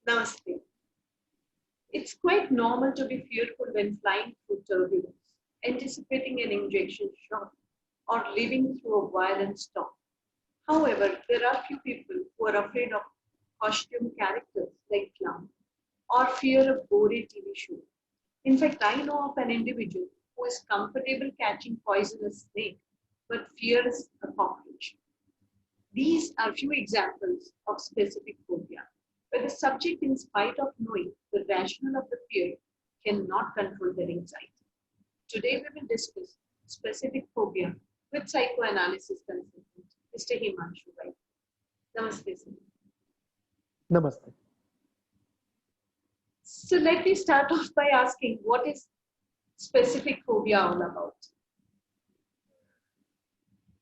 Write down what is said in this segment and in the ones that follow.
Namaste. It's quite normal to be fearful when flying through turbulence, anticipating an injection shock, or living through a violent storm. However, there are few people who are afraid of costume characters like clown or fear a gory TV show. In fact, I know of an individual who is comfortable catching poisonous snake but fears a cockroach. These are few examples of specific phobia, where the subject, in spite of knowing the rationale of the fear, cannot control their anxiety. Today, we will discuss specific phobia with psychoanalysis consultant, Mr. Himanshu Rai. Namaste, sir. Namaste. So, let me start off by asking what is specific phobia all about?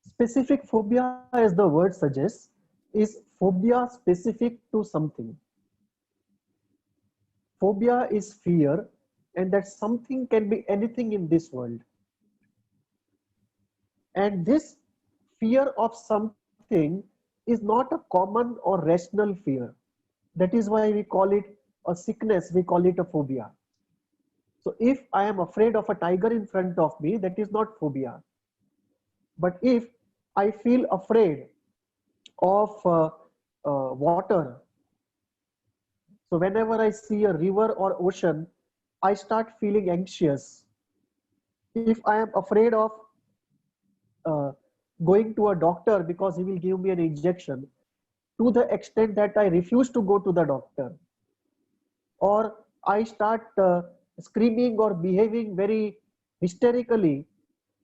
Specific phobia, as the word suggests, is phobia specific to something. Phobia is fear, and that something can be anything in this world. And this fear of something is not a common or rational fear. That is why we call it a sickness, we call it a phobia. So if I am afraid of a tiger in front of me, that is not phobia. But if I feel afraid of water, so whenever I see a river or ocean, I start feeling anxious. If I am afraid of uh, going to a doctor because he will give me an injection, to the extent that I refuse to go to the doctor, or I start screaming or behaving very hysterically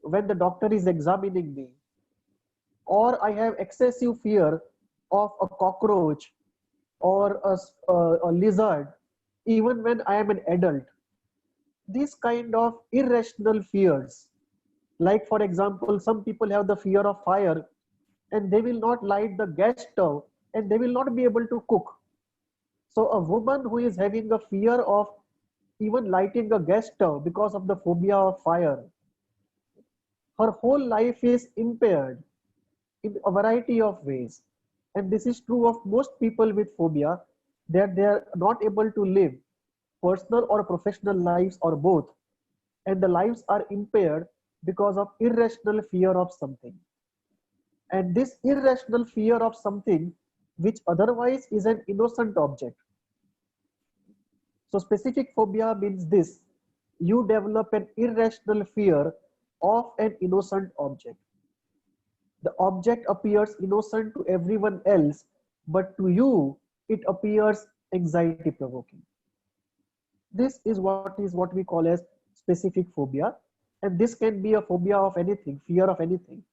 when the doctor is examining me, or I have excessive fear of a cockroach or a lizard, even when I am an adult. These kind of irrational fears, like for example, some people have the fear of fire and they will not light the gas stove and they will not be able to cook. So a woman who is having a fear of even lighting a gas stove because of the phobia of fire, her whole life is impaired in a variety of ways. And this is true of most people with phobia, that they are not able to live personal or professional lives or both. And the lives are impaired because of irrational fear of something. And this irrational fear of something which otherwise is an innocent object. So specific phobia means this: you develop an irrational fear of an innocent object. The object appears innocent to everyone else, but to you, it appears anxiety provoking. This is what we call as specific phobia. And this can be a phobia of anything, fear of anything.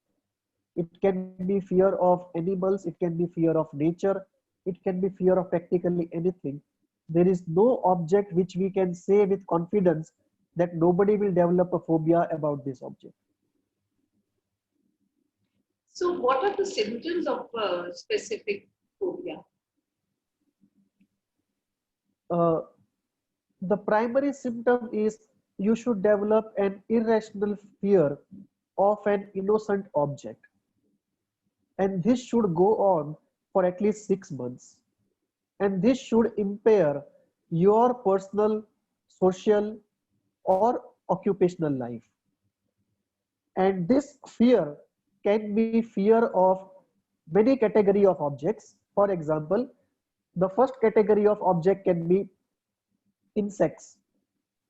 It can be fear of animals, it can be fear of nature, it can be fear of practically anything. There is no object which we can say with confidence that nobody will develop a phobia about this object. So, what are the symptoms of specific phobia? The primary symptom is you should develop an irrational fear of an innocent object. And this should go on for at least 6 months. And this should impair your personal, social, or occupational life. And this fear can be fear of many category of objects. For example, the first category of object can be insects,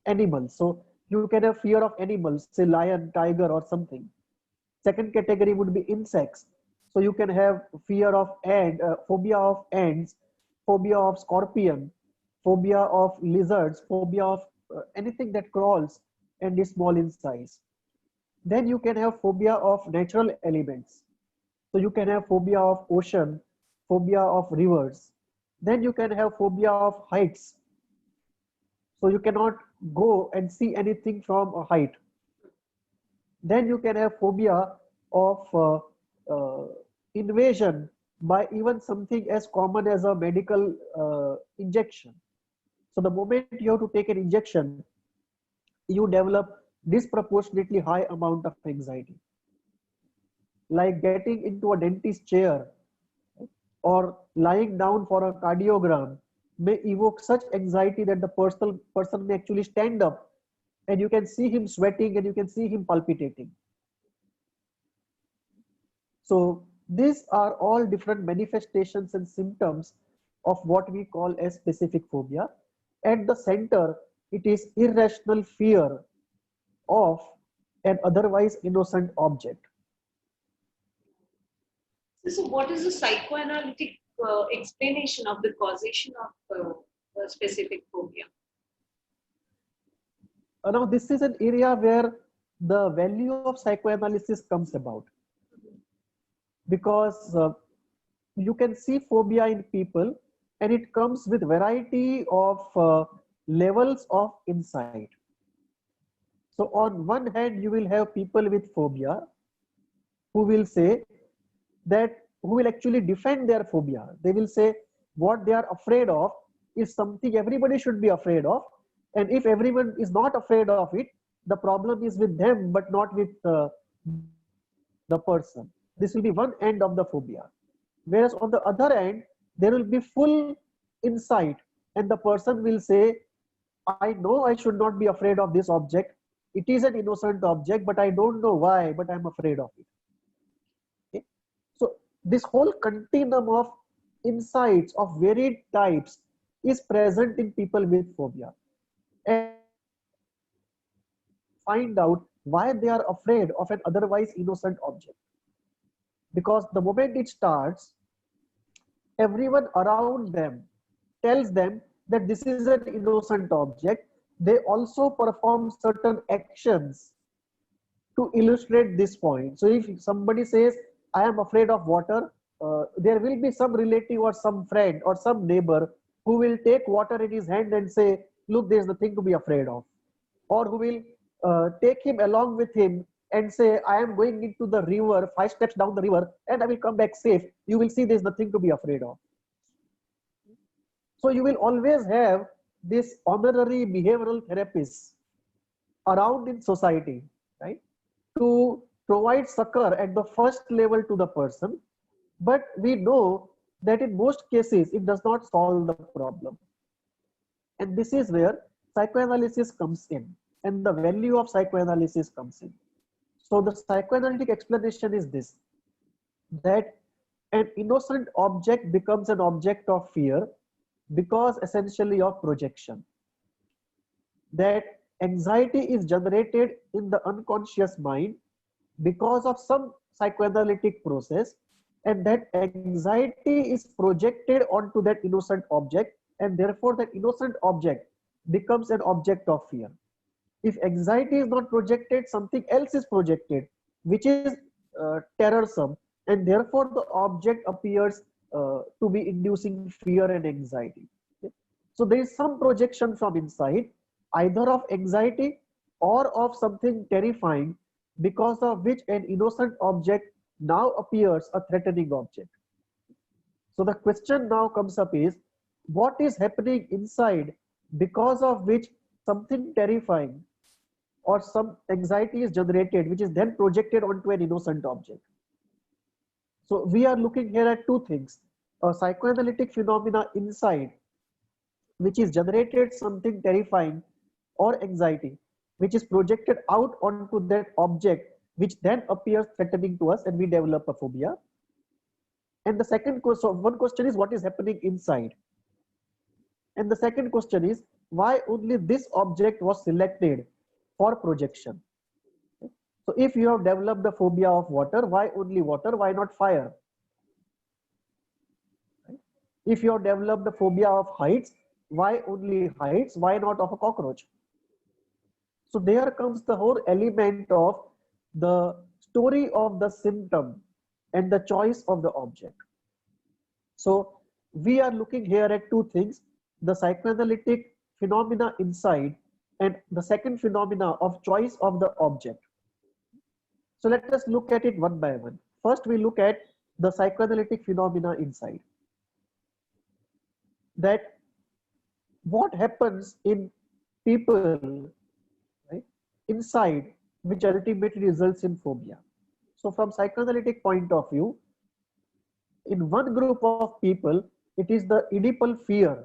animals. So you can have fear of animals, say lion, tiger, or something. Second category would be insects. So you can have fear of ant, phobia of ants, phobia of scorpion, phobia of lizards, phobia of anything that crawls and is small in size. Then you can have phobia of natural elements. So you can have phobia of ocean, phobia of rivers. Then you can have phobia of heights. So you cannot go and see anything from a height. Then you can have phobia of uh, invasion by even something as common as a medical injection. So the moment you have to take an injection, you develop disproportionately high amount of anxiety. Like getting into a dentist chair or lying down for a cardiogram may evoke such anxiety that the person may actually stand up and you can see him sweating and you can see him palpitating. So these are all different manifestations and symptoms of what we call as specific phobia. At the center, it is irrational fear of an otherwise innocent object. So what is the psychoanalytic explanation of the causation of specific phobia? Now, this is an area where the value of psychoanalysis comes about, because you can see phobia in people and it comes with variety of levels of insight. So on one hand, you will have people with phobia who will say that, who will actually defend their phobia. They will say what they are afraid of is something everybody should be afraid of, and if everyone is not afraid of it, the problem is with them but not with the person. This will be one end of the phobia. Whereas on the other end, there will be full insight and the person will say, I know I should not be afraid of this object. It is an innocent object, but I don't know why, but I'm afraid of it. Okay? So this whole continuum of insights of varied types is present in people with phobia. And find out why they are afraid of an otherwise innocent object. Because the moment it starts, everyone around them tells them that this is an innocent object. They also perform certain actions to illustrate this point. So if somebody says, I am afraid of water, there will be some relative or some friend or some neighbor who will take water in his hand and say, look, there's nothing to be afraid of. Or who will take him along with him and say, I am going into the river, 5 steps down the river, and I will come back safe. You will see there's nothing to be afraid of. So you will always have this honorary behavioral therapists around in society, right, to provide succor at the first level to the person. But we know that in most cases, it does not solve the problem. And this is where psychoanalysis comes in and the value of psychoanalysis comes in. So the psychoanalytic explanation is this, that an innocent object becomes an object of fear because essentially of projection. That anxiety is generated in the unconscious mind because of some psychoanalytic process, and that anxiety is projected onto that innocent object, and therefore that innocent object becomes an object of fear. If anxiety is not projected, something else is projected, which is terrorsome, and therefore the object appears to be inducing fear and anxiety. Okay? So there is some projection from inside, either of anxiety or of something terrifying, because of which an innocent object now appears a threatening object. So the question now comes up is, what is happening inside because of which something terrifying or some anxiety is generated, which is then projected onto an innocent object? So we are looking here at two things: a psychoanalytic phenomena inside, which is generated something terrifying or anxiety, which is projected out onto that object, which then appears threatening to us and we develop a phobia. And the second question, so one question is what is happening inside. And the second question is why only this object was selected for projection. So if you have developed the phobia of water, why only water? Why not fire? If you have developed the phobia of heights, why only heights? Why not of a cockroach? So there comes the whole element of the story of the symptom and the choice of the object. So we are looking here at two things: the psychoanalytic phenomena inside and the second phenomena of choice of the object. So let us look at it one by one. First, we look at the psychoanalytic phenomena inside. That what happens in people, right, inside, which ultimately results in phobia. So from psychoanalytic point of view, in one group of people, it is the Oedipal fear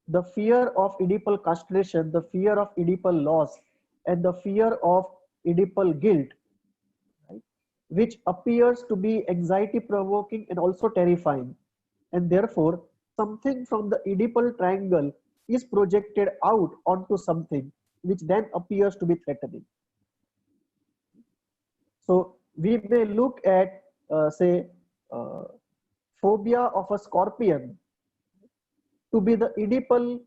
the fear of Oedipal castration, the fear of Oedipal loss, and the fear of Oedipal guilt, right, which appears to be anxiety provoking and also terrifying. And therefore, something from the Oedipal triangle is projected out onto something which then appears to be threatening. So we may look at, say, uh, phobia of a scorpion to be the Oedipal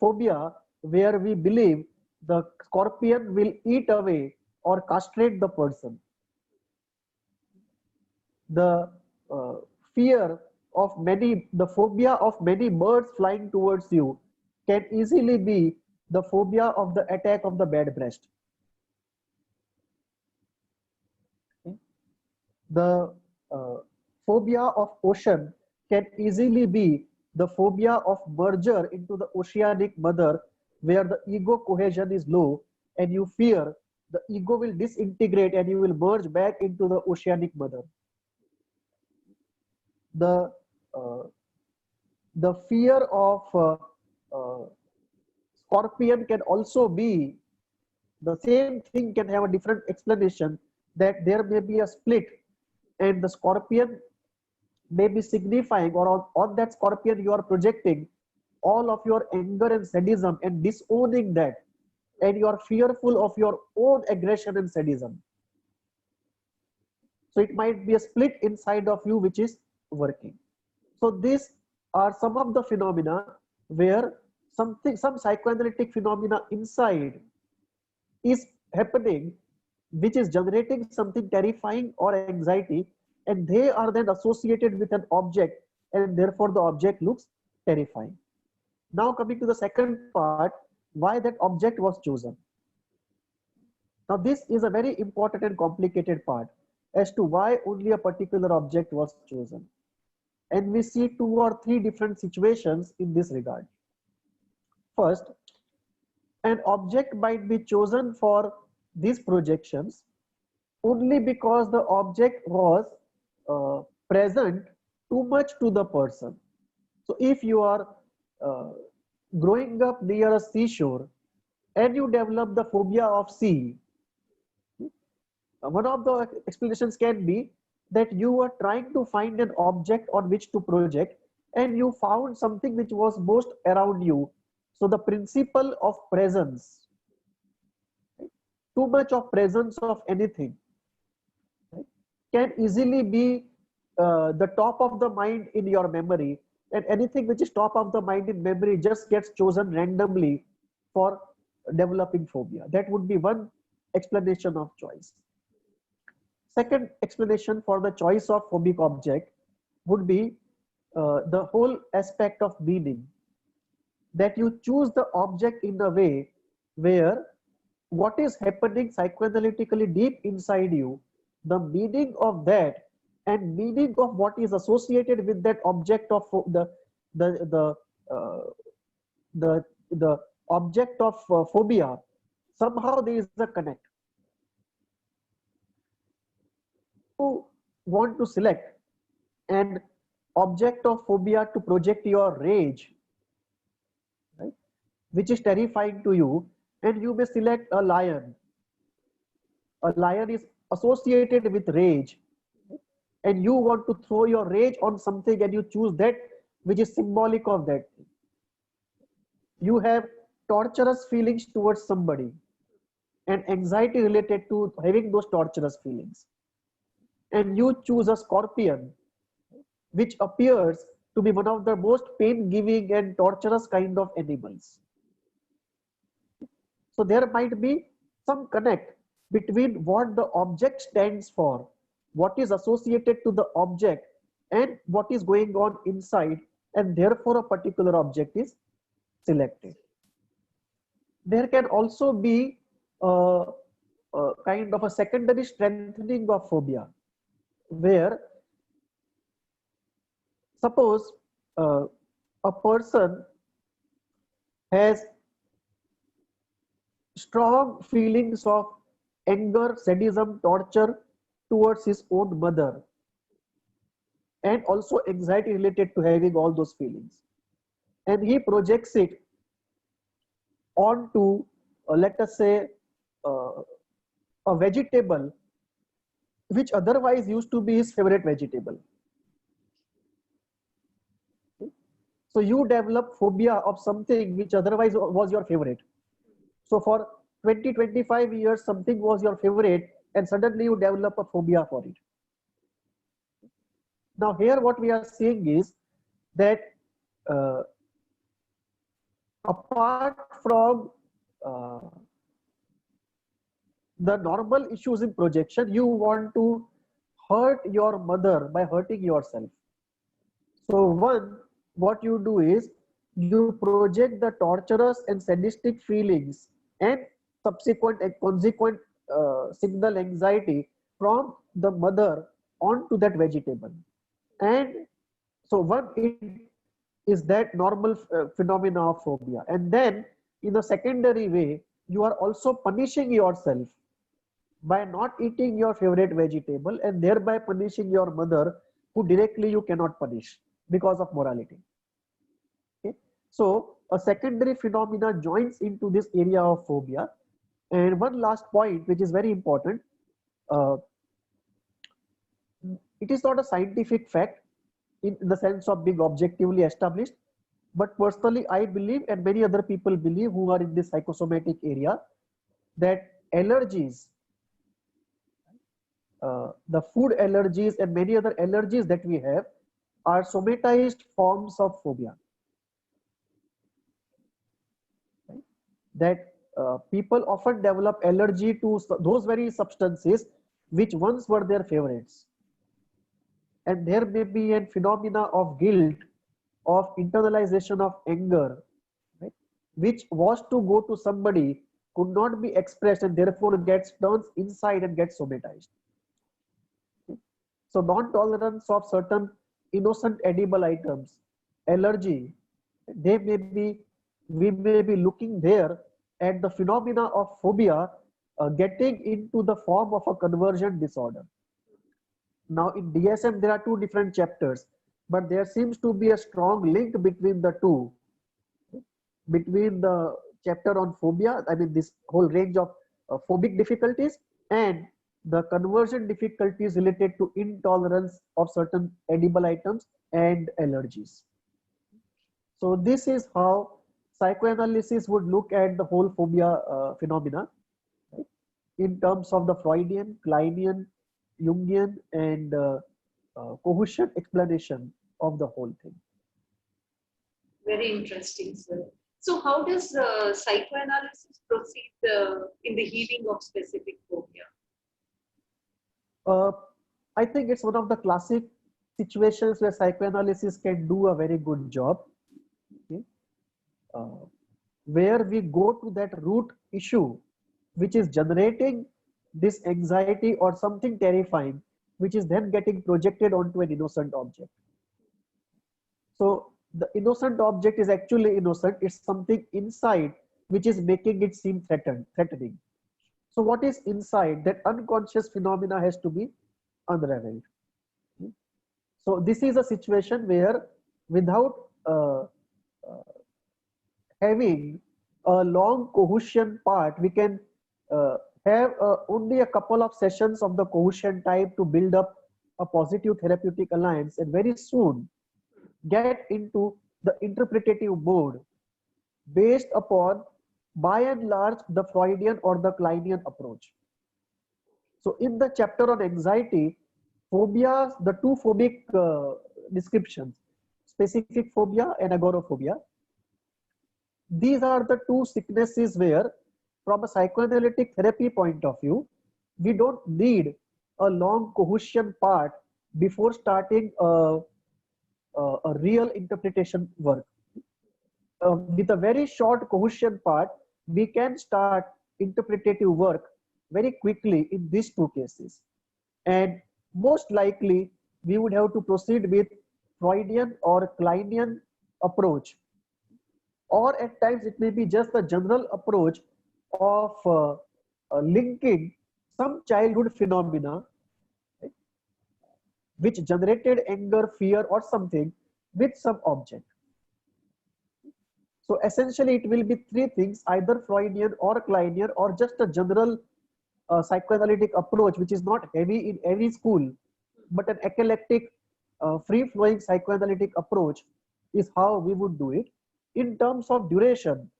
phobia, where we believe the scorpion will eat away or castrate the person. The uh, fear of many, the phobia of many birds flying towards you can easily be the phobia of the attack of the bad breast. Okay. The phobia of ocean can easily be the phobia of merger into the oceanic mother, where the ego cohesion is low and you fear the ego will disintegrate and you will merge back into the oceanic mother. The uh, the fear of uh, scorpion can also be the same thing, can have a different explanation, that there may be a split and the scorpion may be signifying, or on that scorpion you are projecting all of your anger and sadism and disowning that, and you are fearful of your own aggression and sadism. So it might be a split inside of you which is working. So these are some of the phenomena where some psychoanalytic phenomena inside is happening, which is generating something terrifying or anxiety, and they are then associated with an object, and therefore the object looks terrifying. Now coming to the second part, why that object was chosen. Now this is a very important and complicated part as to why only a particular object was chosen. And we see two or three different situations in this regard. First, an object might be chosen for these projections only because the object was uh, present too much to the person. So if you are uh, growing up near a seashore and you develop the phobia of sea, one of the explanations can be that you were trying to find an object on which to project and you found something which was most around you. So the principle of presence, right, too much of presence of anything, right, can easily be the top of the mind in your memory, and anything which is top of the mind in memory just gets chosen randomly for developing phobia. That would be one explanation of choice. Second explanation for the choice of phobic object would be the whole aspect of meaning, that you choose the object in a way where what is happening psychoanalytically deep inside you, the meaning of that and meaning of what is associated with that object of the the uh, the object of phobia, somehow there is a connect. You want to select an object of phobia to project your rage, right, which is terrifying to you, and you may select a lion. A lion is associated with rage, and you want to throw your rage on something and you choose that which is symbolic of that. You have torturous feelings towards somebody and anxiety related to having those torturous feelings, and you choose a scorpion which appears to be one of the most pain giving and torturous kind of animals. So there might be some connect between what the object stands for, what is associated to the object, and what is going on inside, and therefore a particular object is selected. There can also be a kind of a secondary strengthening of phobia, where suppose a person has strong feelings of anger, sadism, torture towards his own mother, and also anxiety related to having all those feelings. and he projects it onto, let us say, uh, a vegetable which otherwise used to be his favorite vegetable. So you develop phobia of something which otherwise was your favorite. So for 20-25 years, something was your favorite, and suddenly you develop a phobia for it. Now here what we are seeing is that uh, apart from uh, the normal issues in projection, you want to hurt your mother by hurting yourself. So one, what you do is you project the torturous and sadistic feelings and subsequent and consequent signal anxiety from the mother onto that vegetable. And so one, it is that normal phenomena of phobia. And then in a secondary way, you are also punishing yourself by not eating your favorite vegetable and thereby punishing your mother, who directly you cannot punish because of morality. Okay? So a secondary phenomena joins into this area of phobia. And one last point which is very important, uh, it is not a scientific fact in the sense of being objectively established, but personally I believe, and many other people believe who are in this psychosomatic area, that allergies, the food allergies and many other allergies that we have, are somatized forms of phobia. Right? That people often develop allergy to those very substances which once were their favorites. And there may be a phenomena of guilt, of internalization of anger, right, which was to go to somebody, could not be expressed, and therefore gets turns inside and gets somatized. So non-tolerance of certain innocent edible items, allergy, they may be, we may be looking there at the phenomena of phobia getting into the form of a conversion disorder. Now in DSM there are two different chapters, but there seems to be a strong link between the two, between the chapter on phobia, I mean this whole range of phobic difficulties, and the conversion difficulties related to intolerance of certain edible items and allergies. So this is how psychoanalysis would look at the whole phobia phenomena, right, in terms of the Freudian, Kleinian, Jungian, and Cohusian explanation of the whole thing. Very interesting, sir. So, how does psychoanalysis proceed in the healing of specific phobia? Uh, I think it's one of the classic situations where psychoanalysis can do a very good job. Okay? Uh, where we go to that root issue which is generating this anxiety or something terrifying, which is then getting projected onto an innocent object. So the innocent object is actually innocent, it's something inside which is making it seem threatening. So what is inside? That unconscious phenomena has to be unraveled. So this is a situation where, without having a long Cohusian part, we can uh, have only a couple of sessions of the Cohusian type to build up a positive therapeutic alliance, and very soon get into the interpretative mode based upon, by and large, the Freudian or the Kleinian approach. So in the chapter on anxiety, phobias, the two phobic descriptions, specific phobia and agoraphobia, these are the two sicknesses where, from a psychoanalytic therapy point of view, we don't need a long Cohusian part before starting a real interpretation work. With a very short Cohusian part, we can start interpretative work very quickly in these two cases. And most likely, we would have to proceed with Freudian or Kleinian approach, or at times it may be just the general approach of linking some childhood phenomena, right, which generated anger, fear, or something with some object. So essentially, it will be three things: either Freudian or Kleinian, or just a general psychoanalytic approach, which is not heavy in every school, but an eclectic, free-flowing psychoanalytic approach is how we would do it. In terms of duration,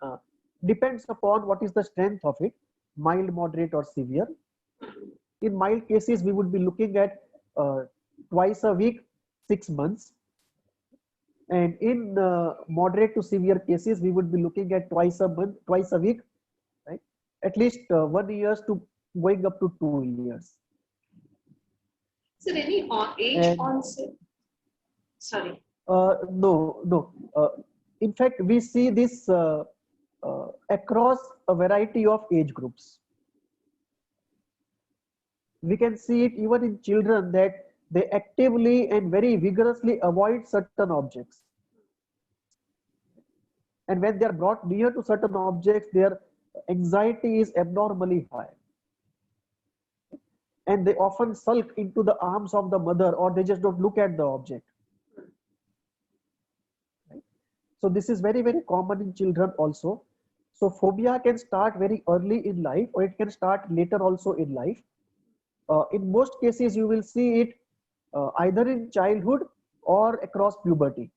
uh, depends upon what is the strength of it, mild, moderate, or severe. In mild cases, we would be looking at twice a week, 6 months. And in moderate to severe cases, we would be looking at twice a month, twice a week, right? At least 1 year to going up to 2 years. Is there any age And onset? Sorry. no, no. In fact, we see this across a variety of age groups. We can see it even in children that they actively and very vigorously avoid certain objects. And when they are brought near to certain objects, their anxiety is abnormally high. And they often sulk into the arms of the mother, or they just don't look at the object. Right? So this is very, very common in children also. So phobia can start very early in life, or it can start later also in life. In most cases, you will see it either in childhood or across puberty.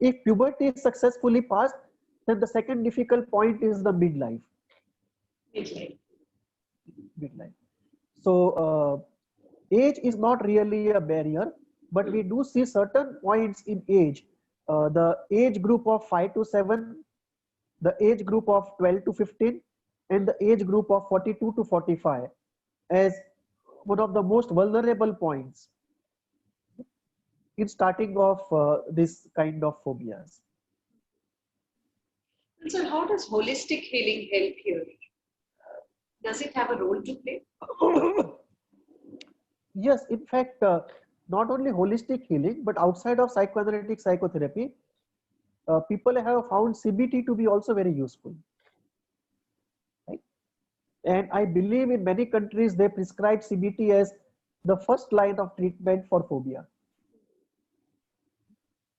If puberty is successfully passed, then the second difficult point is the midlife. Midlife. So age is not really a barrier, but we do see certain points in age. The age group of 5 to 7, the age group of 12 to 15, and the age group of 42 to 45 as one of the most vulnerable points in starting off this kind of phobias. And so how does holistic healing help here? Does it have a role to play? Yes, in fact, not only holistic healing, but outside of psychoanalytic psychotherapy, people have found CBT to be also very useful. Right? And I believe in many countries they prescribe CBT as the first line of treatment for phobia,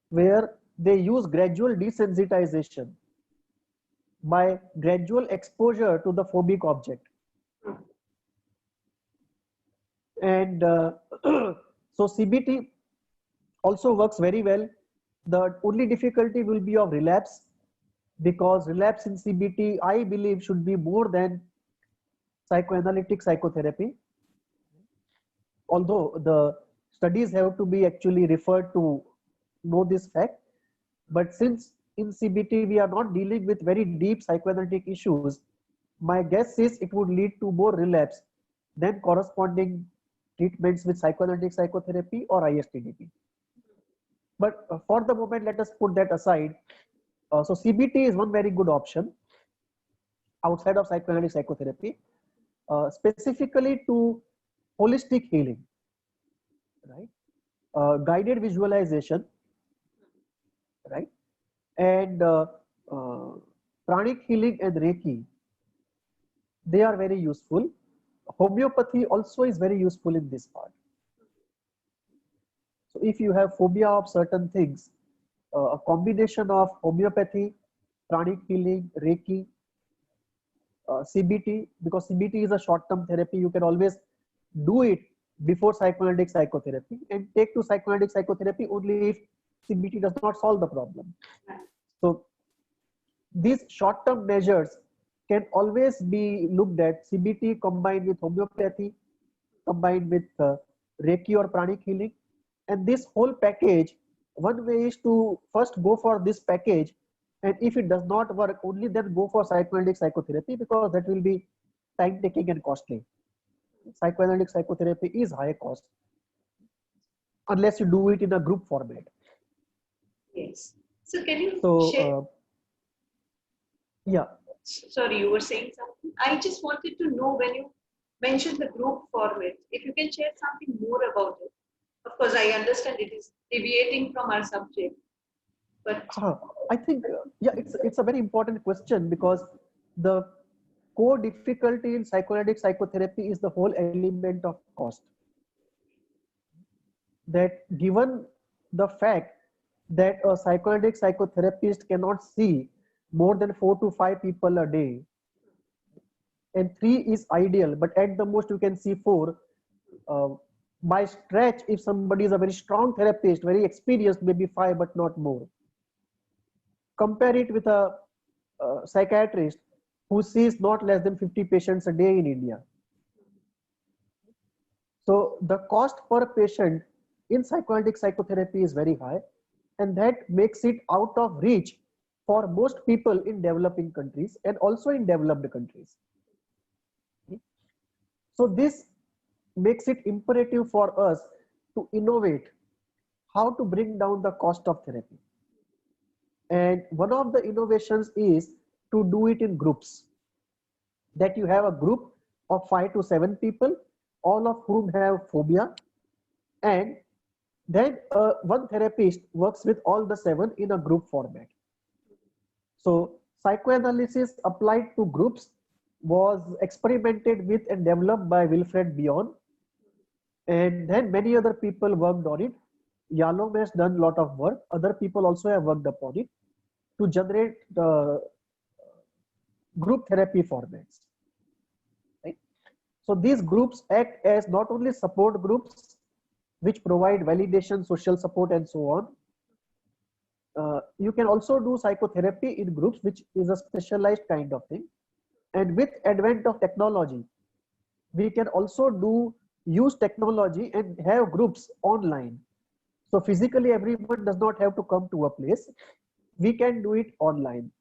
where they use gradual desensitization by gradual exposure to the phobic object. And so CBT also works very well. The only difficulty will be of relapse, because relapse in CBT, I believe, should be more than psychoanalytic psychotherapy. Although the studies have to be actually referred to know this fact. But since in CBT we are not dealing with very deep psychoanalytic issues, my guess is it would lead to more relapse than corresponding treatments with psychoanalytic psychotherapy or ISTDP. But for the moment, let us put that aside. So CBT is one very good option outside of psychoanalytic psychotherapy, specifically to holistic healing, right? Guided visualization, right? And pranic healing and Reiki, they are very useful. Homeopathy also is very useful in this part. So if you have phobia of certain things, a combination of homeopathy, pranic healing, Reiki, CBT, because CBT is a short-term therapy, you can always do it before psychoanalytic psychotherapy and take to psychoanalytic psychotherapy only if CBT does not solve the problem. So these short-term measures can always be looked at. CBT combined with homeopathy, combined with Reiki or pranic healing, and this whole package, one way is to first go for this package, and if it does not work, only then go for psychoanalytic psychotherapy, because that will be time taking and costly. Psychoanalytic psychotherapy is high cost unless you do it in a group format. Yes. So can you share? Yeah. Sorry, you were saying something. I just wanted to know, when you mentioned the group format, if you can share something more about it. Of course, I understand it is deviating from our subject, but I think yeah, it's a very important question, because the core difficulty in psychoanalytic psychotherapy is the whole element of cost. That given the fact that a psychoanalytic psychotherapist cannot see more than 4 to 5 people a day, and 3 is ideal, but at the most you can see 4. uh, by stretch, if somebody is a very strong therapist, very experienced, maybe 5 but not more. Compare it with a psychiatrist who sees not less than 50 patients a day in India. So the cost per patient in psychoanalytic psychotherapy is very high, and that makes it out of reach for most people in developing countries and also in developed countries. So this makes it imperative for us to innovate how to bring down the cost of therapy. And one of the innovations is to do it in groups, that you have a group of 5 to 7 people, all of whom have phobia, and then one therapist works with all the 7 in a group format. So psychoanalysis applied to groups was experimented with and developed by Wilfred Bion, and then many other people worked on it. Yalom has done a lot of work. Other people also have worked upon it to generate the group therapy formats. Right? So these groups act as not only support groups, which provide validation, social support, and so on. You can also do psychotherapy in groups, which is a specialized kind of thing. And with advent of technology, we can also use technology and have groups online. So physically, everyone does not have to come to a place. We can do it online.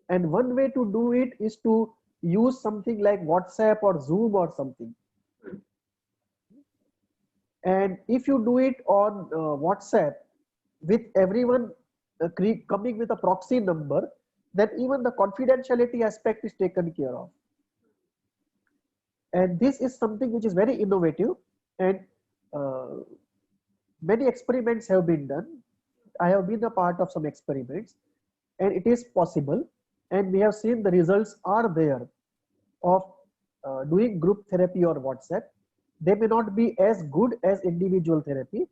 And one way to do it is to use something like WhatsApp or Zoom or something. And if you do it on WhatsApp with everyone coming with a proxy number, then even the confidentiality aspect is taken care of. And this is something which is very innovative, and many experiments have been done. I have been a part of some experiments, and it is possible, and we have seen the results are there of doing group therapy or WhatsApp. They may not be as good as individual therapy,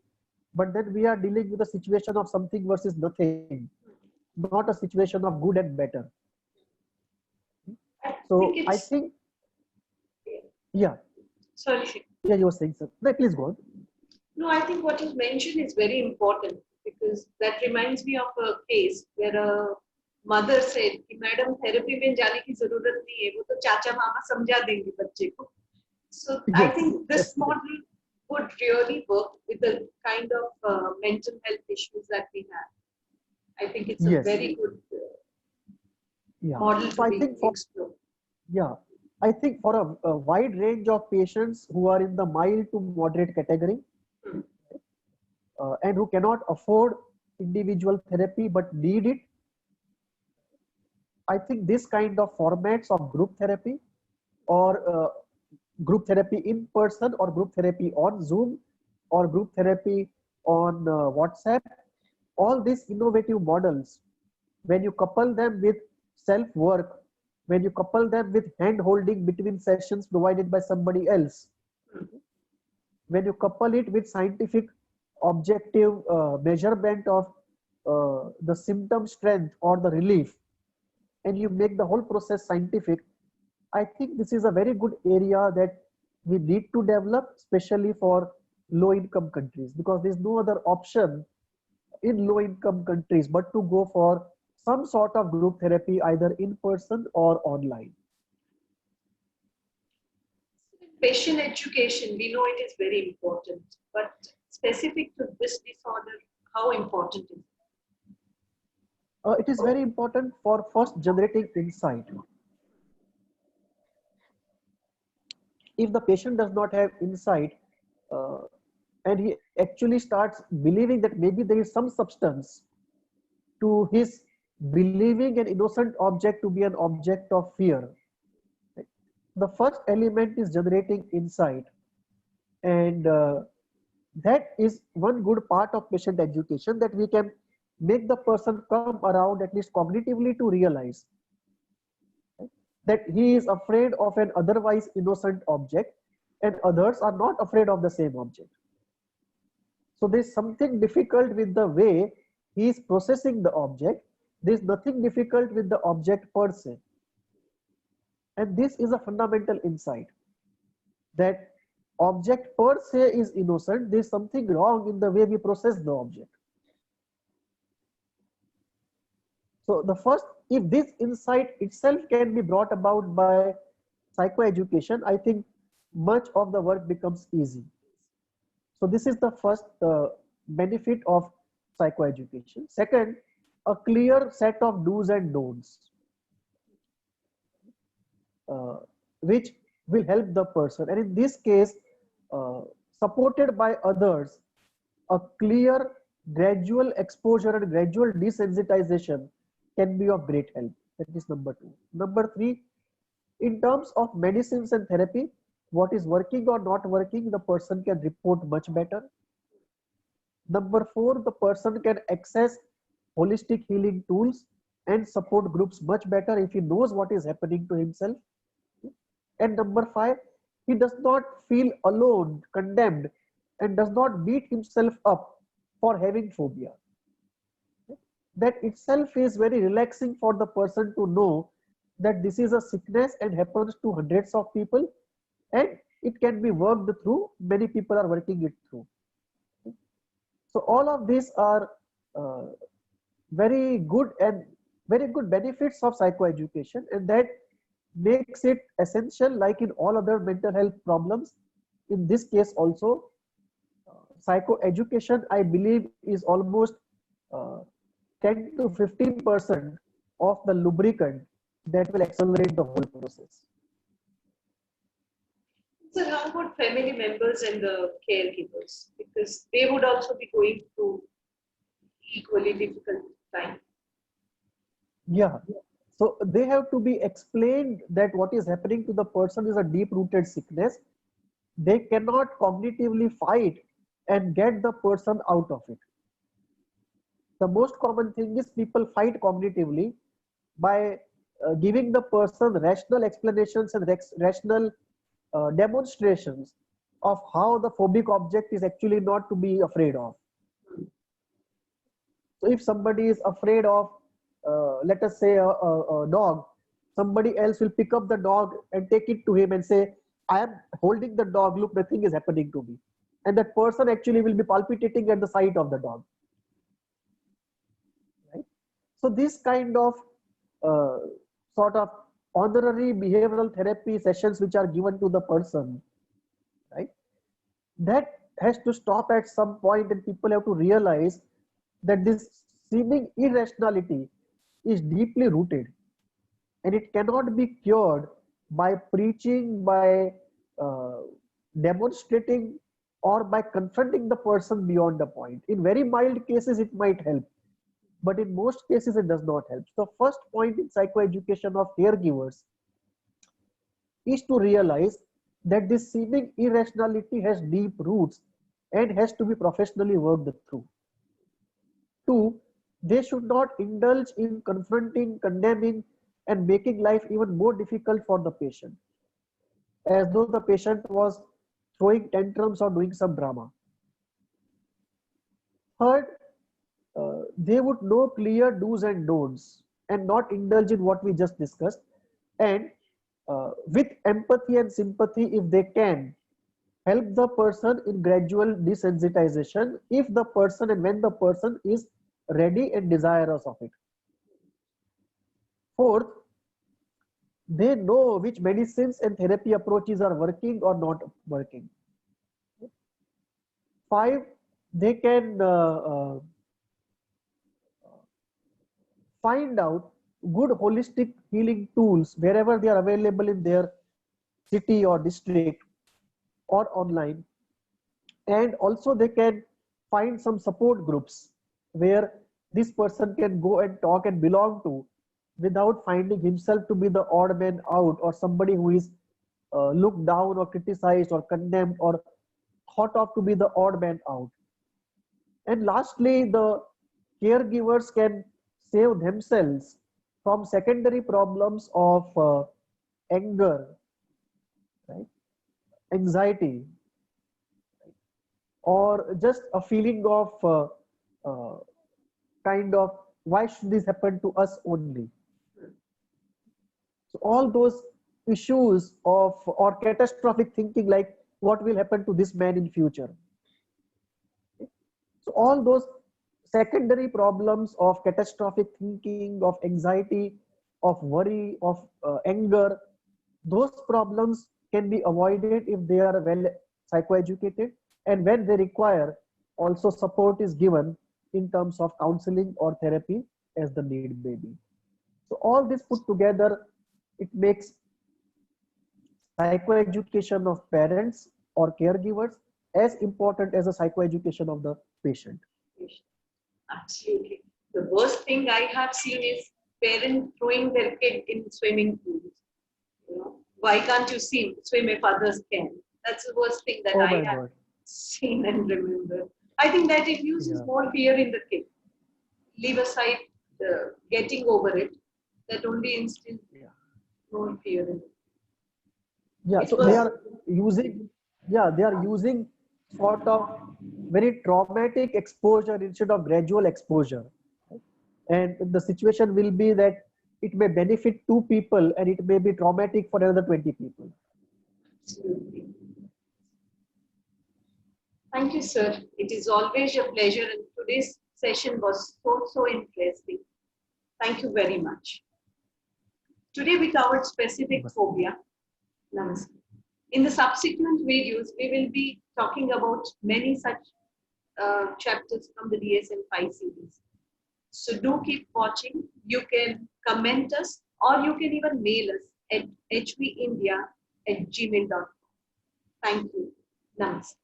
but then we are dealing with a situation of something versus nothing, not a situation of good and better. So I think, yeah. Sorry. Yeah, you were saying, sir. No, please go on. No, I think what you mentioned is very important, because that reminds me of a case where a mother said कि madam therapy में जाने की जरूरत नहीं है, वो तो चाचा मामा समझा देंगे बच्चे को. So I think this model would really work with the kind of mental health issues that we have. I think it's a very good model to be explored. Yeah, I think for a wide range of patients who are in the mild to moderate category, and who cannot afford individual therapy but need it, I think this kind of formats of group therapy, or group therapy in person, or group therapy on Zoom, or group therapy on WhatsApp, all these innovative models, when you couple them with self-work, when you couple them with hand-holding between sessions provided by somebody else, when you couple it with scientific objective measurement of the symptom strength or the relief, and you make the whole process scientific, I think this is a very good area that we need to develop, especially for low-income countries, because there's no other option in low-income countries but to go for some sort of group therapy, either in person or online. Patient education, we know it is very important, but specific to this disorder, how important is it? It is very important for first generating insight. If the patient does not have insight, and he actually starts believing that maybe there is some substance to his believing an innocent object to be an object of fear, the first element is generating insight, and that is one good part of patient education, that we can make the person come around at least cognitively to realize that he is afraid of an otherwise innocent object and others are not afraid of the same object. So there's something difficult with the way he is processing the object. There is nothing difficult with the object per se. And this is a fundamental insight that object per se is innocent. There is something wrong in the way we process the object. So the first, if this insight itself can be brought about by psychoeducation, I think much of the work becomes easy. So this is the first benefit of psychoeducation. Second, a clear set of do's and don'ts, uh, which will help the person. And in this case, uh, supported by others, a clear gradual exposure and gradual desensitization can be of great help. That is number two. Number three, in terms of medicines and therapy, what is working or not working, the person can report much better. Number four, the person can access holistic healing tools and support groups much better if he knows what is happening to himself. And number five, he does not feel alone, condemned, and does not beat himself up for having phobia. That itself is very relaxing for the person to know that this is a sickness and happens to hundreds of people, and it can be worked through. Many people are working it through. So all of these are uh, very good and very good benefits of psychoeducation, and that makes it essential, like in all other mental health problems. In this case also, psychoeducation, I believe, is almost uh, 10 to 15% of the lubricant that will accelerate the whole process. So how about family members and the caregivers? Because they would also be going through equally difficult time. Yeah. So they have to be explained that what is happening to the person is a deep-rooted sickness. They cannot cognitively fight and get the person out of it. The most common thing is people fight cognitively by giving the person rational explanations and rational demonstrations of how the phobic object is actually not to be afraid of. So if somebody is afraid of, let us say, a dog, somebody else will pick up the dog and take it to him and say, I am holding the dog, look, nothing is happening to me. And that person actually will be palpitating at the sight of the dog. Right? So this kind of uh, sort of honorary behavioral therapy sessions which are given to the person, right? That has to stop at some point, and people have to realize that this seeming irrationality is deeply rooted, and it cannot be cured by preaching, by uh, demonstrating, or by confronting the person beyond a point. In very mild cases, it might help, but in most cases, it does not help. So, first point in psychoeducation of caregivers is to realize that this seeming irrationality has deep roots and has to be professionally worked through. Two, they should not indulge in confronting, condemning, and making life even more difficult for the patient, as though the patient was throwing tantrums or doing some drama. Third, they would know clear do's and don'ts and not indulge in what we just discussed. And with empathy and sympathy, if they can, help the person in gradual desensitization if the person and when the person is ready and desirous of it. Fourth, they know which medicines and therapy approaches are working or not working. Five, they can find out good holistic healing tools wherever they are available in their city or district or online. And also they can find some support groups where this person can go and talk and belong to without finding himself to be the odd man out or somebody who is looked down or criticized or condemned or thought of to be the odd man out. And lastly, the caregivers can save themselves from secondary problems of anger, right? Anxiety, or just a feeling of uh, kind of, why should this happen to us only? So all those issues of or catastrophic thinking, like what will happen to this man in future. So all those secondary problems of catastrophic thinking, of anxiety, of worry, of anger, those problems can be avoided if they are well psychoeducated, and when they require, also support is given in terms of counseling or therapy as the need may be. So all this put together, it makes psychoeducation of parents or caregivers as important as the psychoeducation of the patient. Absolutely. The worst thing I have seen is parents throwing their kid in swimming pools. You know, why can't you swim if others can? That's the worst thing that Oh I my have God. seen and remember. I think that it uses Yeah. more fear in the kid. Leave aside getting over it. That only instills Yeah. more fear in it. Yeah. It So they was are using, yeah, they are using sort of very traumatic exposure instead of gradual exposure. And the situation will be that it may benefit two people and it may be traumatic for another 20 people. absolutely. Thank you, sir. It is always a pleasure, and today's session was so interesting. Thank you very much. Today we covered specific phobia. Namaste. In the subsequent videos, we will be talking about many such chapters from the DSM-5 series. So do keep watching. You can comment us or you can even mail us at hvindia@gmail.com. Thank you. Namaste.